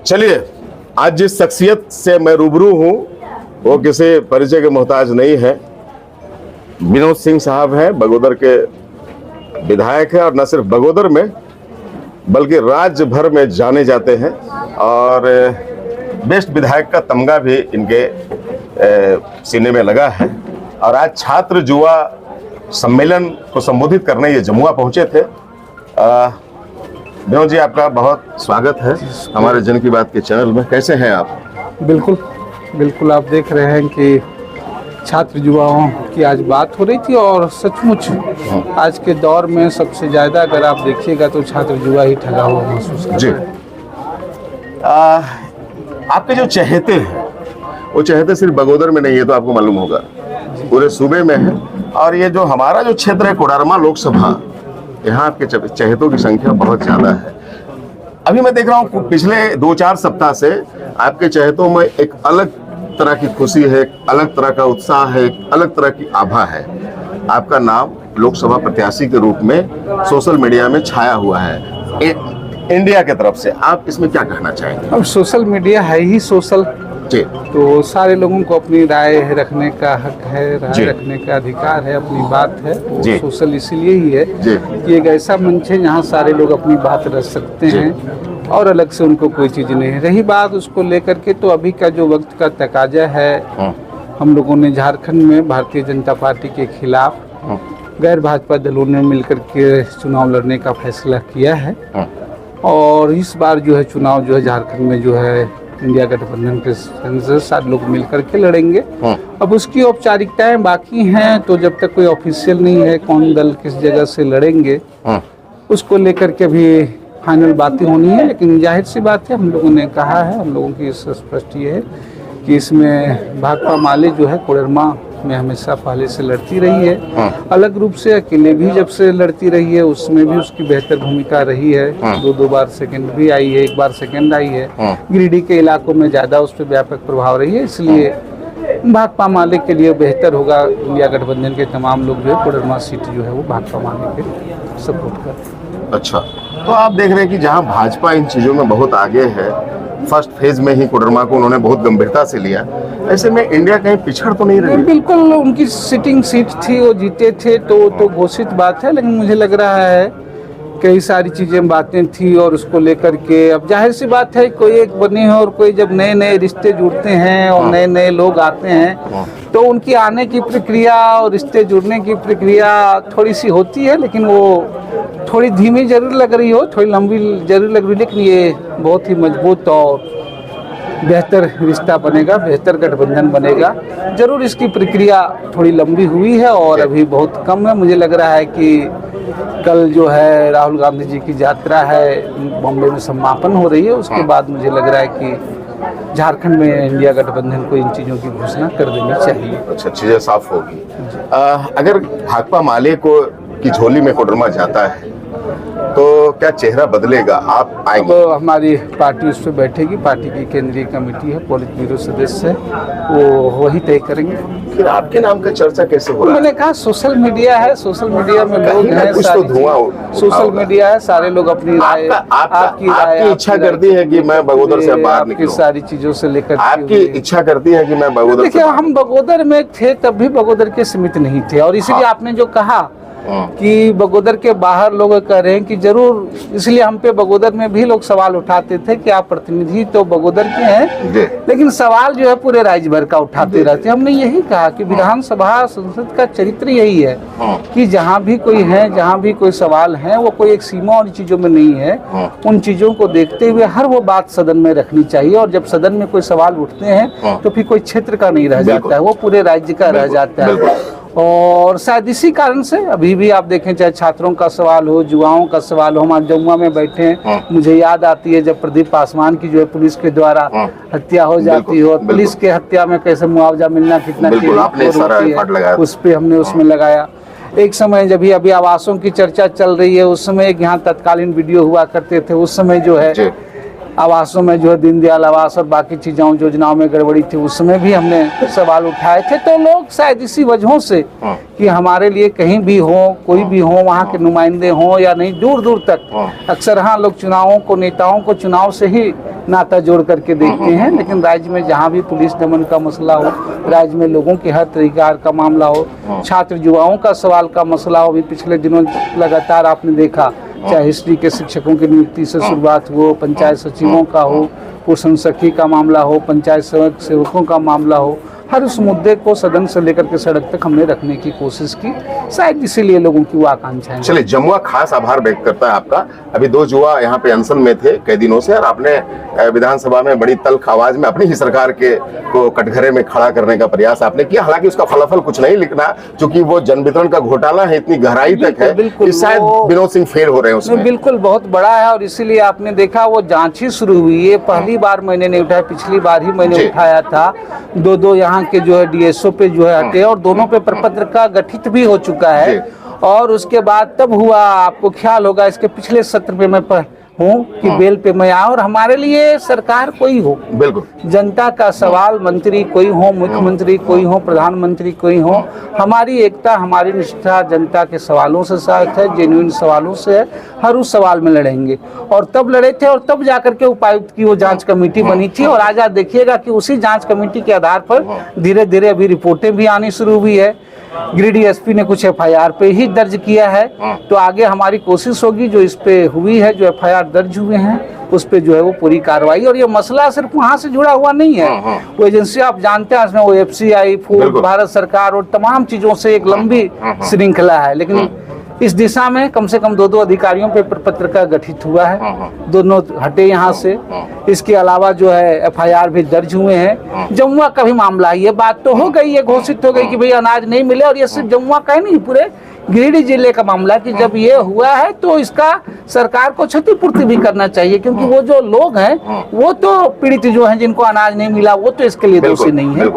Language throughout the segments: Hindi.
चलिए, आज जिस शख्सियत से मैं रूबरू हूँ वो किसी परिचय के मोहताज नहीं है। विनोद सिंह साहब हैं, बगोदर के विधायक हैं और न सिर्फ बगोदर में बल्कि राज्य भर में जाने जाते हैं और बेस्ट विधायक का तमगा भी इनके सीने में लगा है। और आज छात्र युवा सम्मेलन को संबोधित करने ये जमुआ पहुंचे थे। विनोद जी, आपका बहुत स्वागत है हमारे जन की बात के चैनल में। कैसे हैं आप? बिल्कुल आप देख रहे हैं कि छात्र युवाओं की आज बात हो रही थी और सचमुच आज के दौर में सबसे ज़्यादा अगर आप देखिएगा तो छात्र युवा ही ठगा हुआ महसूस कर रहे हैं। आपके जो चहेते हैं वो चहेते सिर्फ बगोदर में नहीं है, तो आपको मालूम होगा पूरे सूबे में है। और ये जो हमारा जो क्षेत्र है कोडरमा लोकसभा, यहाँ आपके चहेतों की संख्या बहुत ज्यादा है। अभी मैं देख रहा हूँ पिछले 2-4 सप्ताह से आपके चहेतों में एक अलग तरह की खुशी है, एक अलग तरह का उत्साह है, एक अलग तरह की आभा है। आपका नाम लोकसभा प्रत्याशी के रूप में सोशल मीडिया में छाया हुआ है इंडिया की तरफ से। आप इसमें क्या कहना चाहेंगे? अब सोशल मीडिया है ही सोशल जी, तो सारे लोगों को अपनी राय रखने का हक है, राय रखने का अधिकार है, अपनी बात है। वो सोशल इसीलिए ही है कि एक ऐसा मंच है जहाँ सारे लोग अपनी बात रख सकते हैं और अलग से उनको कोई चीज़ नहीं है। रही बात उसको लेकर के, तो अभी का जो वक्त का तकाजा है, हम लोगों ने झारखंड में भारतीय जनता पार्टी के खिलाफ गैर भाजपा दलों ने मिलकर के चुनाव लड़ने का फैसला किया है। और इस बार जो है चुनाव जो है झारखंड में जो है इंडिया गठबंधन के साथ लोग मिलकर के लड़ेंगे। अब उसकी औपचारिकताएं बाकी हैं, तो जब तक कोई ऑफिशियल नहीं है कौन दल किस जगह से लड़ेंगे उसको लेकर के भी फाइनल बातें होनी है। लेकिन जाहिर सी बात है, हम लोगों ने कहा है, हम लोगों की स्पष्ट ये है कि इसमें भाकपा माले जो है कोडरमा में हमेशा पहले से लड़ती रही है। अलग रूप से अकेले भी जब से लड़ती रही है, उसमें भी उसकी बेहतर भूमिका रही है। 2 बार सेकंड भी आई है, 1 बार सेकंड आई है। गिरिडीह के इलाकों में ज़्यादा उस पर व्यापक प्रभाव रही है, इसलिए भाकपा माले के लिए बेहतर होगा। इंडिया गठबंधन के तमाम लोग जो है कोडरमा सीट जो है वो भाकपा माले के सपोर्ट करते हैं। अच्छा, तो आप देख रहे हैं कि जहां भाजपा इन चीजों में बहुत आगे है, फर्स्ट फेज में ही कोडरमा को उन्होंने बहुत गंभीरता से लिया, ऐसे में इंडिया कहीं पिछड़ तो नहीं रही? बिल्कुल, उनकी सिटिंग सीट थी, वो जीते थे तो घोषित बात है। लेकिन मुझे लग रहा है कई सारी चीजें बातें थी और उसको लेकर के अब जाहिर सी बात है कोई एक बनी है और कोई जब नए नए रिश्ते जुड़ते हैं और नए नए लोग आते हैं तो उनकी आने की प्रक्रिया और रिश्ते जुड़ने की प्रक्रिया थोड़ी सी होती है। लेकिन वो थोड़ी धीमी जरूर लग रही हो, थोड़ी लंबी जरूर लग रही, लेकिन ये बहुत ही मजबूत और बेहतर रिश्ता बनेगा, बेहतर गठबंधन बनेगा। जरूर इसकी प्रक्रिया थोड़ी लंबी हुई है और अभी बहुत कम है। मुझे लग रहा है कि कल जो है राहुल गांधी जी की यात्रा है, बॉम्बे में समापन हो रही है, उसके बाद मुझे लग रहा है कि झारखंड में इंडिया गठबंधन को इन चीज़ों की घोषणा कर देनी चाहिए। अच्छा, चीज़ें साफ होगी। अगर भाकपा माले को की झोली में कोडरमा जाता है तो क्या चेहरा बदलेगा? आप आएंगे? अब हमारी पार्टी उस पर बैठेगी, पार्टी की केंद्रीय कमेटी है, पोलित ब्यूरो सदस्य है, वो वही तय करेंगे। फिर आपके नाम का चर्चा कैसे हो रहा है? मैंने कहा सोशल मीडिया है, सोशल मीडिया में लोग हैं, कुछ तो धुआं सोशल मीडिया है, सारे लोग अपनी राय, आपकी इच्छा करती है कि मैं बगोदर से बाहर निकलूं, सारी चीजों से लेकर आपकी इच्छा करती है कि मैं बगोदर। देखिए, हम बगोदर में थे तब भी बगोदर के सीमित नहीं थे और इसीलिए आपने जो कहा कि बगोदर के बाहर लोग कह रहे हैं कि जरूर, इसलिए हम पे बगोदर में भी लोग सवाल उठाते थे कि आप प्रतिनिधि तो बगोदर के हैं, लेकिन सवाल जो है पूरे राज्य भर का उठाते रहते। हमने यही कहा कि विधानसभा संसद का चरित्र यही है कि जहाँ भी कोई है, जहाँ भी कोई सवाल है, वो कोई एक सीमा और चीजों में नहीं है। उन चीजों को देखते हुए हर वो बात सदन में रखनी चाहिए और जब सदन में कोई सवाल उठते हैं तो फिर कोई क्षेत्र का नहीं रह जाता है, वो पूरे राज्य का रह जाता है। और शायद इसी कारण से अभी भी आप देखें, चाहे छात्रों का सवाल हो, युवाओं का सवाल हो, हम आज जमुआ में बैठे हैं, मुझे याद आती है जब प्रदीप पासवान की जो है पुलिस के द्वारा हत्या हो जाती है और पुलिस के हत्या में कैसे मुआवजा मिलना कितना उस पर हमने उसमें लगाया। एक समय जब अभी आवासों की चर्चा चल रही है, उस समय एक यहाँ तत्कालीन वीडियो हुआ करते थे, उस समय जो है आवासों में जो है दीनदयाल आवास और बाकी चीज़ों योजनाओं में गड़बड़ी थी, उसमें भी हमने सवाल उठाए थे। तो लोग शायद इसी वजहों से कि हमारे लिए कहीं भी हो, कोई भी हो, वहाँ के नुमाइंदे हों या नहीं, दूर दूर तक अक्सर हाँ लोग चुनावों को, नेताओं को चुनाव से ही नाता जोड़ करके देखते हैं, लेकिन राज्य में जहाँ भी पुलिस दमन का मसला हो, राज्य में लोगों के हर तरीक़ार का मामला हो, छात्र युवाओं का सवाल का मसला हो, भी पिछले दिनों लगातार आपने देखा, चाहे हिस्ट्री के शिक्षकों की नियुक्ति से शुरुआत हो, पंचायत सचिवों का हो, पोषण सखी का मामला हो, पंचायत सेवकों का मामला हो, हर उस मुद्दे को सदन से लेकर के सड़क तक हमने रखने की कोशिश की, शायद इसीलिए लोगों की वो आकांक्षाएं। चलिए, जमुआ खास आभार व्यक्त करता है आपका। अभी 2 युवा यहाँ पे अनशन में थे कई दिनों से, और आपने विधानसभा में बड़ी तल्ख आवाज में अपनी ही सरकार को कटघरे में खड़ा करने का प्रयास आपने किया। हालांकि उसका फलाफल कुछ नहीं लिखना, क्योंकि वो जन वितरण का घोटाला है, इतनी गहराई तक है कि शायद विनोद सिंह फेल हो रहे हैं उसमें। बिल्कुल बहुत बड़ा है, और इसीलिए आपने देखा वो जांच ही शुरू हुई है। पहली बार मैंने नहीं उठाया, पिछली बार ही मैंने उठाया था। 2 यहाँ के जो है डीएसओ पे जो है हटे, और दोनों पे प्रपत्र का गठित भी हो चुका है। और उसके बाद तब हुआ, आपको ख्याल होगा, इसके पिछले सत्र पे मैं हूँ कि बेल पे मैं आया, और हमारे लिए सरकार कोई हो, बिल्कुल जनता का सवाल, मंत्री कोई हो, मुख्यमंत्री कोई हो, प्रधानमंत्री कोई हो, हमारी एकता, हमारी निष्ठा जनता के सवालों से साथ है, जेन्युइन सवालों से है। हर उस सवाल में लड़ेंगे, और तब लड़े थे, और तब जाकर के उपायुक्त की वो जांच कमेटी बनी थी। और आज आप देखिएगा कि उसी जांच कमेटी के आधार पर धीरे धीरे अभी रिपोर्टें भी आनी शुरू हुई है। गिरिडीह एसपी ने कुछ एफआईआर पे ही दर्ज किया है, तो आगे हमारी कोशिश होगी जो इस पे हुई है, जो एफआईआर दर्ज हुए हैं, उस पे जो है वो पूरी कार्रवाई। और ये मसला सिर्फ वहाँ से जुड़ा हुआ नहीं है, वो एजेंसी आप जानते हैं, इसमें वो एफसीआई, फूड, भारत सरकार और तमाम चीजों से एक लंबी श्रृंखला है। लेकिन इस दिशा में कम से कम 2 अधिकारियों पे प्रपत्र का गठित हुआ है, दोनों हटे यहाँ से। इसके अलावा जो है एफआईआर भी दर्ज हुए हैं। जमुआ का भी मामला है, ये बात तो हो गई, ये घोषित हो गई कि भाई अनाज नहीं मिले, और ये सिर्फ जमुआ का ही नहीं, पूरे गिरिडीह जिले का मामला कि जब ये हुआ है तो इसका सरकार को क्षतिपूर्ति भी करना चाहिए, क्योंकि वो जो लोग हैं वो तो पीड़ित जो हैं, जिनको अनाज नहीं मिला, वो तो इसके लिए दोषी नहीं है।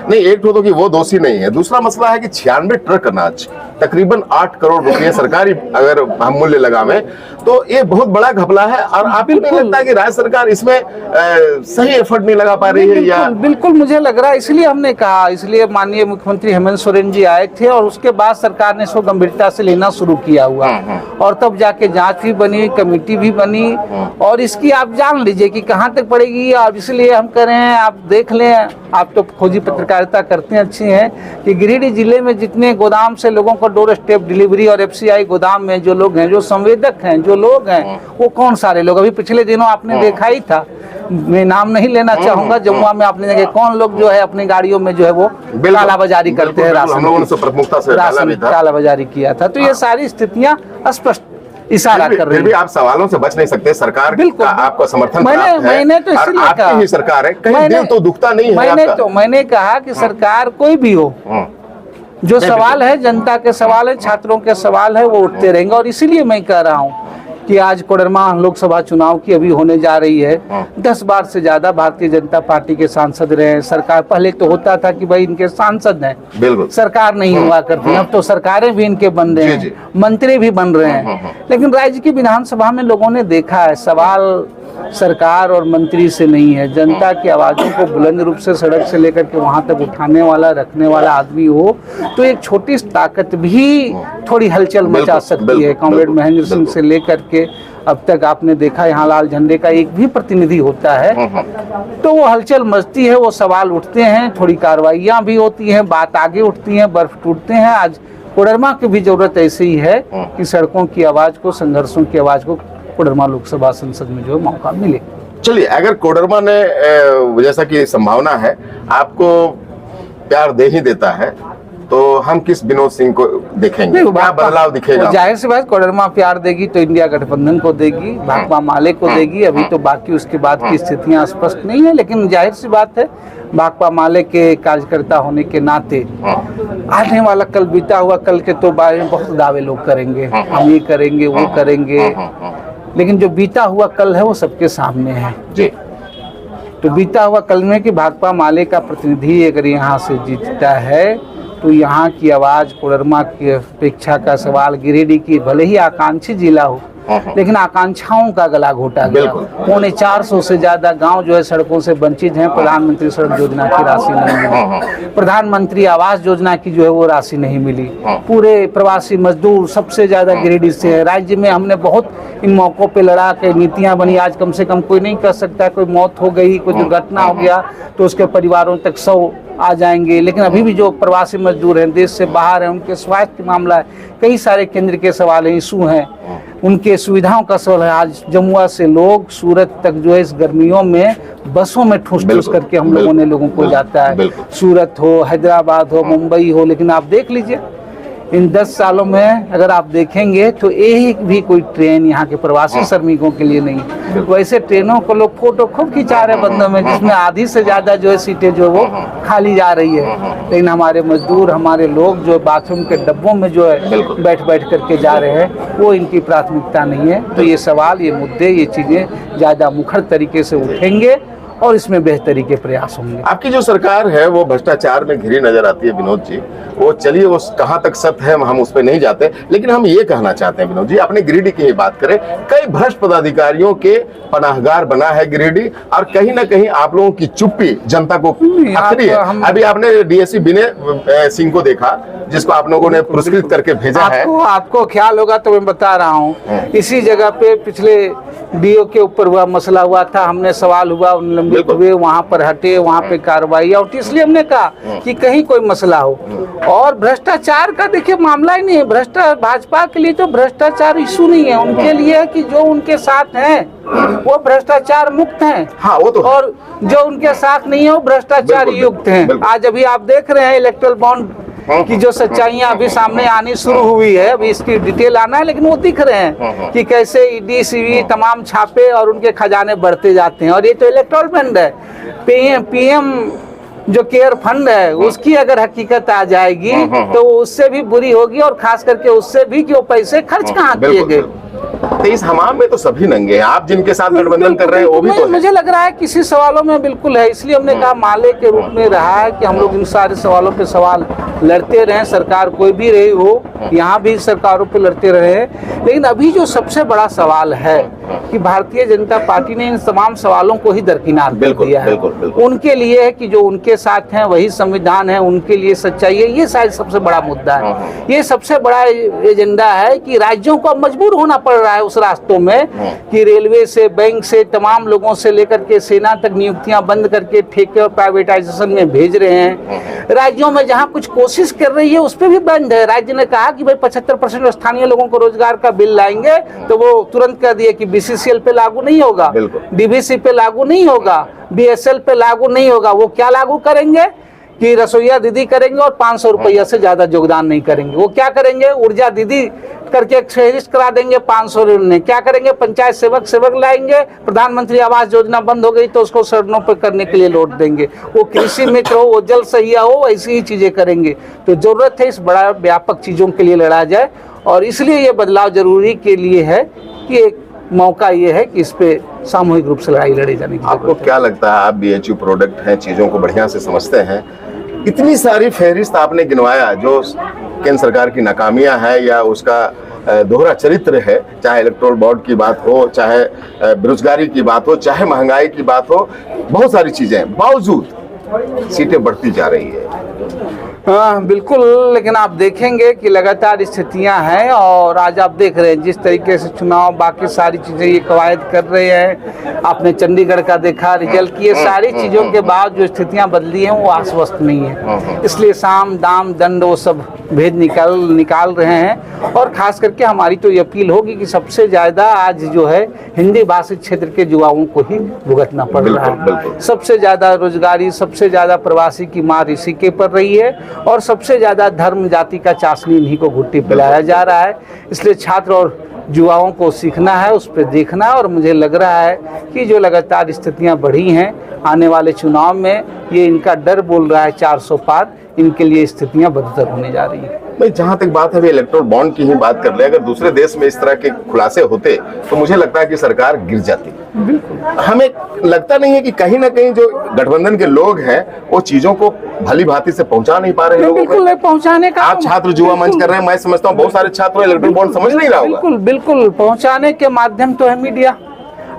नहीं, एक तो कि वो दोषी नहीं है, दूसरा मसला है कि 96 ट्रक अनाज, तकरीबन 8 करोड़ रुपए सरकारी अगर हम मूल्य लगावें तो ये बहुत बड़ा घपला है। और आपको नहीं लगता है कि राज्य सरकार इसमें सही एफर्ट नहीं लगा पा रही है? या बिल्कुल मुझे लग रहा है, इसलिए हमने कहा, इसलिए माननीय मुख्यमंत्री हेमंत सोरेन जी आए थे, और उसके बाद सरकार ने इसको गंभीरता से लेना शुरू किया हुआ, और तब जाके जांच भी बनी, कमेटी भी बनी, और इसकी आप जान लीजिए कि कहाँ तक पड़ेगी। और इसलिए हम कह रहे हैं, आप देख लें, आप तो खोजी पत्रकारिता करते हैं, अच्छी हैं, कि गिरिडीह जिले में जितने गोदाम से लोगों को डोर स्टेप डिलीवरी और एफसीआई गोदाम में जो लोग हैं, जो संवेदक हैं, जो लोग हैं, वो कौन सारे लोग, अभी पिछले दिनों आपने देखा ही था, मैं नाम नहीं लेना चाहूंगा, जमुआ में आपने देखे कौन लोग जो है अपनी गाड़ियों में जो है वो कालाबाजारी करते हैं, राशन कालाबाजारी किया था। तो ये सारी स्थितियां स्पष्ट इशारा कर रही है। फिर भी आप सवालों से बच नहीं सकते, सरकार का आपका समर्थन मैंने तो इसलिए कहा, आपकी ही सरकार है, कहीं दिल तो दुखता नहीं है? मैंने कहा कि सरकार कोई भी हो, जो सवाल है जनता के सवाल है, छात्रों के सवाल है, वो उठते रहेंगे। और इसीलिए मैं कह रहा हूँ कि आज कोडरमा लोकसभा चुनाव की अभी होने जा रही है, 10 बार से ज्यादा भारतीय जनता पार्टी के सांसद रहे हैं। सरकार पहले तो होता था कि भाई इनके सांसद हैं, बिल्कुल सरकार नहीं हुआ करती, अब तो सरकारें भी इनके बन रहे हैं, मंत्री भी बन रहे हैं। लेकिन राज्य की विधानसभा में लोगों ने देखा है, सवाल सरकार और मंत्री से नहीं है, जनता की आवाज़ों को बुलंद रूप से सड़क से लेकर के वहाँ तक उठाने वाला, रखने वाला आदमी हो, तो एक छोटी ताकत भी थोड़ी हलचल मचा सकती है। कॉमरेड महेंद्र सिंह से लेकर के अब तक आपने देखा यहाँ लाल झंडे का एक भी प्रतिनिधि होता है, तो वो हलचल मचती है, वो सवाल उठते हैं, थोड़ी कार्रवाइयाँ भी होती हैं, बात आगे उठती हैं, बर्फ टूटते हैं। आज कोडरमा की भी जरूरत ऐसी ही है कि सड़कों की आवाज़ को, संघर्षों की आवाज़ को कोडरमा लोकसभा संसद में जो मौका मिले। चलिए, अगर कोडरमा ने जैसा कि संभावना है आपको प्यार दे ही देता है, तो हम किस विनोद सिंह को देखेंगे? क्या बदलाव दिखेगा? जाहिर सी बात, कोडरमा प्यार देगी तो इंडिया गठबंधन को देगी, भाकपा माले को देगी। अभी तो बाकी उसके बाद की स्थितियां स्पष्ट नहीं है, लेकिन जाहिर सी बात है भाकपा माले के कार्यकर्ता होने के नाते आने वाला कल, बीता हुआ कल के तो बारे में बहुत दावे लोग करेंगे, हम ये करेंगे, वो करेंगे, लेकिन जो बीता हुआ कल है वो सबके सामने है जी। तो बीता हुआ कल में कि भाकपा माले का प्रतिनिधि अगर यहाँ से जीतता है तो यहाँ की आवाज़, कोडरमा की अपेक्षा का सवाल, गिरिडीह की भले ही आकांक्षी जिला हो, लेकिन आकांक्षाओं का गला घोटा गया। 450 से ज्यादा गांव जो है सड़कों से वंचित हैं। प्रधानमंत्री सड़क योजना की राशि नहीं मिली, प्रधानमंत्री आवास योजना की जो है वो राशि नहीं मिली। पूरे प्रवासी मजदूर सबसे ज्यादा गिरिडीह से है। राज्य में हमने बहुत इन मौकों पे लड़ा के नीतियां बनी। आज कम से कम कोई नहीं कर सकता, कोई मौत हो गई, कोई दुर्घटना हो गया तो उसके परिवारों तक 100 आ जाएंगे। लेकिन अभी भी जो प्रवासी मजदूर हैं, देश से बाहर हैं, उनके स्वास्थ्य मामला है, कई सारे केंद्र के सवाल हैं, इशू हैं, उनके सुविधाओं का सवाल है। आज जमुआ से लोग सूरत तक जो है इस गर्मियों में बसों में ठूस करके हम लोगों को जाता है। सूरत हो, हैदराबाद हो, मुंबई हो। लेकिन आप देख लीजिए इन 10 सालों में अगर आप देखेंगे तो एक भी कोई ट्रेन यहाँ के प्रवासी श्रमिकों के लिए नहीं। वैसे ट्रेनों को लोग फोटो खूब खिंचा रहे बंदों में, जिसमें आधी से ज्यादा जो है सीटें जो वो खाली जा रही है। लेकिन हमारे मजदूर, हमारे लोग जो बाथरूम के डब्बों में जो है बैठ करके जा रहे हैं, वो इनकी प्राथमिकता नहीं है। तो ये सवाल, ये मुद्दे, ये चीजें ज्यादा मुखर तरीके से उठेंगे और इसमें बेहतरी के प्रयास होंगे। आपकी जो सरकार है वो भ्रष्टाचार में घिरी नजर आती है विनोद जी। वो चलिए वो कहाँ तक सत्य है हम उस पर नहीं जाते, लेकिन हम ये कहना चाहते हैं विनोद जी, अपने गिरिडीह की बात करें, कई भ्रष्ट पदाधिकारियों के पनाहगार बना है गिरिडीह, और कहीं ना कहीं आप लोगों की चुप्पी जनता को अखरी है। अभी आपने डीएसपी विनय सिंह को देखा, जिसको आप लोगों ने पुरस्कृत करके भेजा है। आपको ख्याल होगा तो मैं बता रहा हूँ, इसी जगह पे पिछले डीओ के ऊपर हुआ मसला हुआ था, हमने सवाल हुआ, लंबित हुए, वहाँ पर हटे, वहाँ पे कार्रवाई, और इसलिए हमने कहा कि कहीं कोई मसला हो। और भ्रष्टाचार का देखिए मामला ही नहीं है। भाजपा के लिए तो भ्रष्टाचार इशू नहीं है, उनके लिए है कि जो उनके साथ हैं वो भ्रष्टाचार मुक्त हैं। हाँ, वो तो और जो उनके साथ नहीं है वो भ्रष्टाचार युक्त हैं। आज अभी आप देख रहे हैं इलेक्टोरल बॉन्ड की जो सच्चाइयां अभी सामने आनी शुरू हुई है, अभी इसकी डिटेल आना है, लेकिन वो दिख रहे हैं कि कैसे ईडी सीबी तमाम छापे और उनके खजाने बढ़ते जाते हैं। और ये तो इलेक्टोरल फंड है, पीएम जो केयर फंड है उसकी अगर हकीकत आ जाएगी तो उससे भी बुरी होगी, और खास करके उससे भी कि वो पैसे खर्च कहाँ किए गए। तो इस हमाम में तो सभी नंगे हैं, आप जिनके साथ गठबंधन कर रहे हैं वो भी तो है। मुझे लग रहा है किसी सवालों में बिल्कुल है, इसलिए हमने कहा माले के रूप में रहा है कि हम लोग इन सारे सवालों पे सवाल लड़ते रहें, सरकार कोई भी रही हो, यहाँ भी सरकारों पे लड़ते रहे। लेकिन अभी जो सबसे बड़ा सवाल है कि भारतीय जनता पार्टी ने इन तमाम सवालों को ही दरकिनार कर दिया है। उनके लिए है कि जो उनके साथ हैं वही संविधान है, उनके लिए सच्चाई है, ये शायद सबसे बड़ा मुद्दा है। ये सबसे बड़ा एजेंडा है कि राज्यों को मजबूर होना पड़ रहा है उस रास्तों में कि रेलवे से, बैंक से, तमाम लोगों से लेकर के सेना तक नियुक्तियां बंद करके ठेके और प्राइवेटाइजेशन में भेज रहे हैं। राज्यों में जहां कुछ कोशिश कर रही है उस पर भी बंद है। राज्य ने कहा कि भाई 75% स्थानीय लोगों को रोजगार का बिल लाएंगे, तो वो तुरंत कह दिए कि बीसीसीएल पे लागू नहीं होगा, डीवीसी पे लागू नहीं होगा, बीएसएल पे लागू नहीं होगा। वो क्या लागू करेंगे कि रसोईया दीदी करेंगे और 500 रुपया से ज्यादा योगदान नहीं करेंगे। वो क्या करेंगे, ऊर्जा दीदी करके एक फहरिस्त करा देंगे 500 में। क्या करेंगे, पंचायत सेवक लाएंगे। प्रधानमंत्री आवास योजना बंद हो गई तो उसको सड़कों पर करने के लिए लौट देंगे। वो कृषि मित्र हो, वो जल सहिया हो, ऐसी ही चीजें करेंगे। तो जरूरत है इस बड़ा व्यापक चीजों के लिए लड़ा जाए, और इसलिए ये बदलाव जरूरी के लिए है कि एक मौका ये है कि इस पे सामूहिक रूप से लड़ाई लड़ी जाने की। आपको क्या लगता है, आप बीएचयू प्रोडक्ट हैं, चीजों को बढ़िया से समझते हैं, इतनी सारी फहरिस्त आपने गिनवाया जो केंद्र सरकार की नाकामियां है या उसका दोहरा चरित्र है, चाहे इलेक्टोरल बॉन्ड की बात हो, चाहे बेरोजगारी की बात हो, चाहे महंगाई की बात हो, बहुत सारी चीजें, बावजूद सीटें बढ़ती जा रही है। हाँ बिल्कुल, लेकिन आप देखेंगे कि लगातार स्थितियां हैं, और आज आप देख रहे हैं जिस तरीके से चुनाव, बाकी सारी चीजें ये कवायद कर रहे हैं। आपने चंडीगढ़ का देखा रिजल्ट की, ये सारी चीजों के बाद जो स्थितियां बदली हैं वो आश्वस्त नहीं है। इसलिए साम दाम दंड वो सब भेद निकाल रहे हैं। और खास करके हमारी तो ये अपील होगी कि सबसे ज्यादा आज जो है हिंदी भाषित क्षेत्र के युवाओं को ही भुगतना पड़ रहा है। सबसे ज्यादा रोजगारी, सबसे ज्यादा प्रवासी की मार इसी के पर रही है, और सबसे ज्यादा धर्म जाति का चाशनी इन्हीं को घुट्टी पिलाया जा रहा है। इसलिए छात्र और युवाओं को सीखना है, उस पर देखना है। और मुझे लग रहा है कि जो लगातार स्थितियां बढ़ी हैं, आने वाले चुनाव में ये इनका डर बोल रहा है 400 पार, इनके लिए स्थितियां बदतर होने जा रही हैं। नहीं, जहां तक बात है इलेक्ट्रोल बॉन्ड की ही बात कर ले, अगर दूसरे देश में इस तरह के खुलासे होते तो मुझे लगता है कि सरकार गिर जाती। हमें लगता नहीं है कि कहीं ना कहीं जो गठबंधन के लोग हैं वो चीजों को भली भांति से पहुंचा नहीं पा रहे लोगों बिल्कुल पहुंचाने का आप छात्र युवा मंच कर रहे हैं, मैं समझता हूँ बहुत सारे छात्रों इलेक्ट्रोल बॉन्ड समझ नहीं रहा होगा। बिल्कुल बिल्कुल पहुंचाने के माध्यम तो है मीडिया।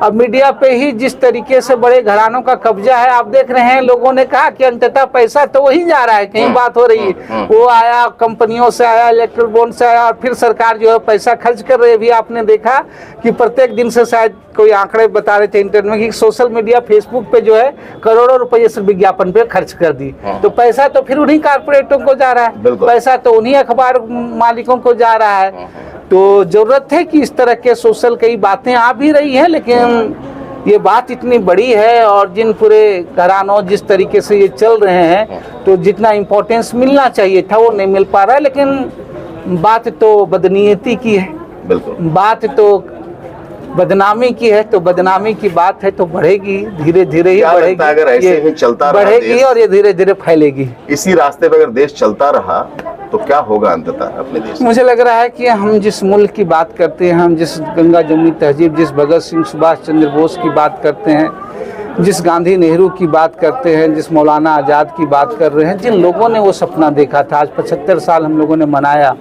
अब मीडिया पे ही जिस तरीके से बड़े घरानों का कब्जा है, आप देख रहे हैं, लोगों ने कहा कि अंततः पैसा तो वही जा रहा है, कहीं बात हो रही है, वो आया कंपनियों से आया, इलेक्ट्रोल बॉन्ड से आया, और फिर सरकार जो है पैसा खर्च कर रही है। भी आपने देखा कि प्रत्येक दिन से शायद कोई आंकड़े बता रहे थे इंटरनेट में कि सोशल मीडिया फेसबुक पे जो है करोड़ों रुपए सिर्फ विज्ञापन पे खर्च कर दी। तो पैसा तो फिर उन्हीं कारपोरेटों को जा रहा है, पैसा तो उन्हीं अखबार मालिकों को जा रहा है। तो जरूरत है कि इस तरह के सोशल कई बातें आ भी रही हैं, लेकिन ये बात इतनी बड़ी है और जिन पूरे घरानों जिस तरीके से ये चल रहे हैं, तो जितना इम्पोर्टेंस मिलना चाहिए था वो नहीं मिल पा रहा है। लेकिन बात तो बदनीयती की है, बात तो बदनामी की है, तो बदनामी की बात है तो बढ़ेगी, धीरे धीरे ही बढ़ेगी। अगर ऐसे ही चलता बढ़ेगी और ये धीरे धीरे फैलेगी। इसी रास्ते पे अगर देश चलता रहा तो क्या होगा अंततः अपने देश? मुझे लग रहा है कि हम जिस मुल्क की बात करते हैं, हम जिस गंगा जमुनी तहजीब, जिस भगत सिंह सुभाष चंद्र बोस की बात करते हैं, जिस गांधी नेहरू की बात करते हैं, जिस मौलाना आज़ाद की बात कर रहे हैं, जिन लोगों ने वो सपना देखा था, आज 75 साल हम लोगों ने मनाया,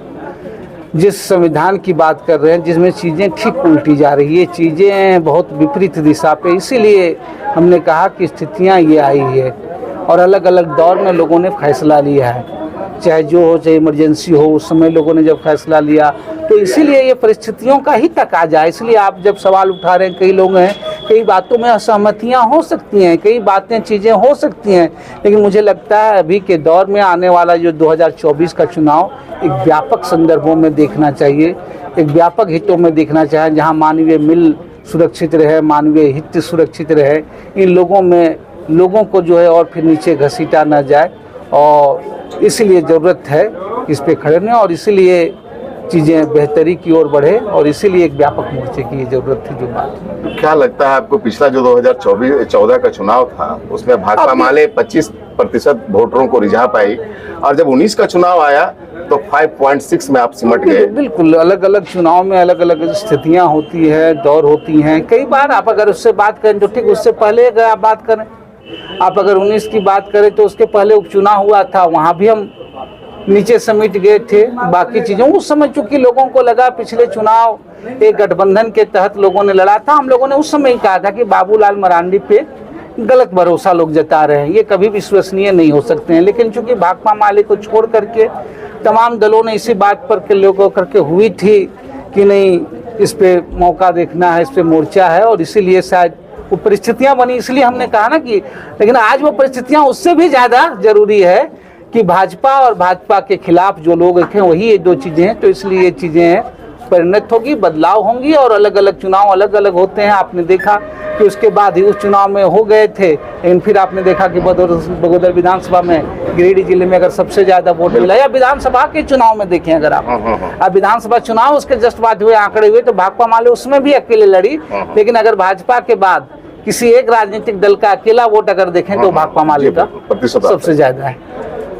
जिस संविधान की बात कर रहे हैं, जिसमें चीज़ें ठीक उल्टी जा रही है, चीज़ें बहुत विपरीत दिशा पे, इसीलिए हमने कहा कि स्थितियां ये आई है और अलग अलग दौर में लोगों ने फैसला लिया है, चाहे जो हो, चाहे इमरजेंसी हो, उस समय लोगों ने जब फैसला लिया, तो इसीलिए ये परिस्थितियों का ही तकाजा है। इसलिए आप जब सवाल उठा रहे हैं, कई लोग हैं, कई बातों में असहमतियां हो सकती हैं, कई बातें चीज़ें हो सकती हैं, लेकिन मुझे लगता है अभी के दौर में आने वाला जो 2024 का चुनाव एक व्यापक संदर्भों में देखना चाहिए, एक व्यापक हितों में देखना चाहिए, जहाँ मानवीय मिल सुरक्षित रहे, मानवीय हित सुरक्षित रहे, इन लोगों को जो है और फिर नीचे घसीटा न जाए, और इसलिए ज़रूरत है इस पे खड़े होने, और इसीलिए चीज़ें बेहतरी की ओर बढ़े, और इसीलिए एक व्यापक मोर्चे की ज़रूरत थी। जो बात क्या लगता है आपको, पिछला जो 2014 का चुनाव था उसमें भाकपा माले 25% वोटरों को रिझा पाई, और जब 19 का चुनाव आया तो 5.6 में आप सिमट गए? बिल्कुल, अलग अलग चुनाव में अलग अलग स्थितियाँ होती है, दौर होती हैं। कई बार आप अगर उससे बात करें तो ठीक, उससे पहले अगर आप बात करें, आप अगर 19 की बात करें तो उसके पहले उपचुनाव हुआ था, वहाँ भी हम नीचे समेट गए थे बाकी चीज़ों। उस समय चूंकि लोगों को लगा पिछले चुनाव एक गठबंधन के तहत लोगों ने लड़ा था, हम लोगों ने उस समय ही कहा था कि बाबूलाल मरांडी पे गलत भरोसा लोग जता रहे हैं, ये कभी विश्वसनीय नहीं हो सकते हैं। लेकिन चूंकि भाकपा माले को छोड़ करके तमाम दलों ने इसी बात पर के लोगों करके हुई थी कि नहीं, इस पे मौका देखना है, इस पे मोर्चा है, और इसीलिए शायद वो परिस्थितियां बनी, इसलिए हमने कहा ना कि, लेकिन आज वो परिस्थितियां उससे भी ज़्यादा जरूरी है कि भाजपा और भाजपा के खिलाफ जो लोग हैं वही ये दो चीज़ें हैं। तो इसलिए ये चीज़ें परिणत होगी, बदलाव होंगी, और अलग अलग चुनाव अलग अलग होते हैं। आपने देखा कि उसके बाद ही उस चुनाव में हो गए थे, लेकिन फिर आपने देखा कि बगोदर विधानसभा में, गिरिडीह जिले में अगर सबसे ज़्यादा वोट मिला, या विधानसभा के चुनाव में देखें अगर आप, अब विधानसभा चुनाव उसके जस्ट बाद हुए आंकड़े हुए, तो भाकपा माले उसमें भी अकेले लड़ी, लेकिन अगर भाजपा के बाद किसी एक राजनीतिक दल का अकेला वोट अगर देखें तो भाकपा माले का सबसे ज्यादा है।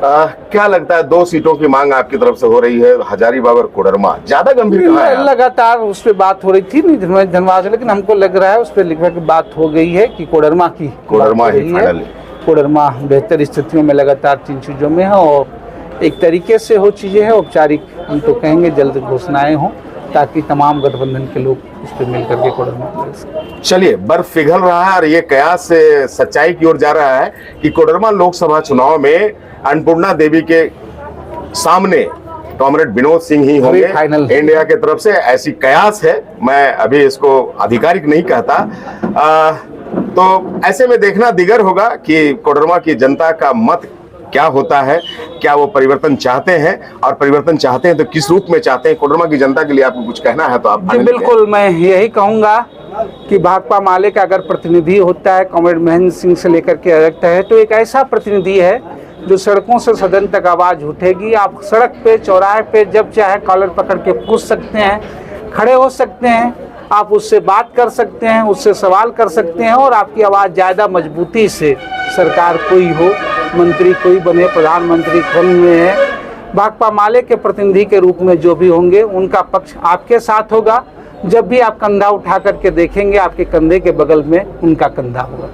क्या लगता है, 2 सीटों की मांग आपकी तरफ से हो रही है, हजारीबाग और कोडरमा, ज्यादा गंभीर कहाँ है? लगातार उस पर बात हो रही थी धन्यवाद, लेकिन हमको लग रहा है उस पर लिखने की बात हो गई है कि कोडरमा ही फाइनल। कोडरमा बेहतर स्थितियों में लगातार 3 चीजों में है, और एक तरीके से हो चीजें हैं, औपचारिक हम तो कहेंगे जल्द घोषणाएं हों, ताकि तमाम गठबंधन के लोग उस पर मिल करके कोडरमा। चलिए, बर्फ पिघल रहा है और ये कयास से सच्चाई की ओर जा रहा है कि कोडरमा लोकसभा चुनाव में अन्नपूर्णा देवी के सामने कॉमरेड विनोद सिंह ही होंगे इंडिया के तरफ से, ऐसी कयास है। मैं अभी इसको आधिकारिक नहीं कहता। तो ऐसे में देखना दिगर होगा कि कोडरमा की जनता का मत क्या होता है, क्या वो परिवर्तन चाहते हैं, और परिवर्तन चाहते हैं तो किस रूप में चाहते हैं। कोडरमा की जनता के लिए आपको कुछ कहना है तो आप बिल्कुल, मैं यही कहूँगा कि भाकपा माले का अगर प्रतिनिधि होता है, कॉमरेड महेंद्र सिंह से लेकर के अध्यक्ष है, तो एक ऐसा प्रतिनिधि है जो सड़कों से सदन तक आवाज़ उठेगी। आप सड़क पे, चौराहे पे जब चाहे कॉलर पकड़ के पूछ सकते हैं, खड़े हो सकते हैं, आप उससे बात कर सकते हैं, उससे सवाल कर सकते हैं, और आपकी आवाज़ ज़्यादा मजबूती से, सरकार कोई हो, मंत्री कोई बने, प्रधानमंत्री कौन हुए हैं, भाकपा माले के प्रतिनिधि के रूप में जो भी होंगे उनका पक्ष आपके साथ होगा। जब भी आप कंधा उठा करके देखेंगे आपके कंधे के बगल में उनका कंधा होगा।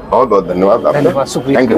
बहुत बहुत धन्यवाद आपका। धन्यवाद, शुक्रिया। Thank you.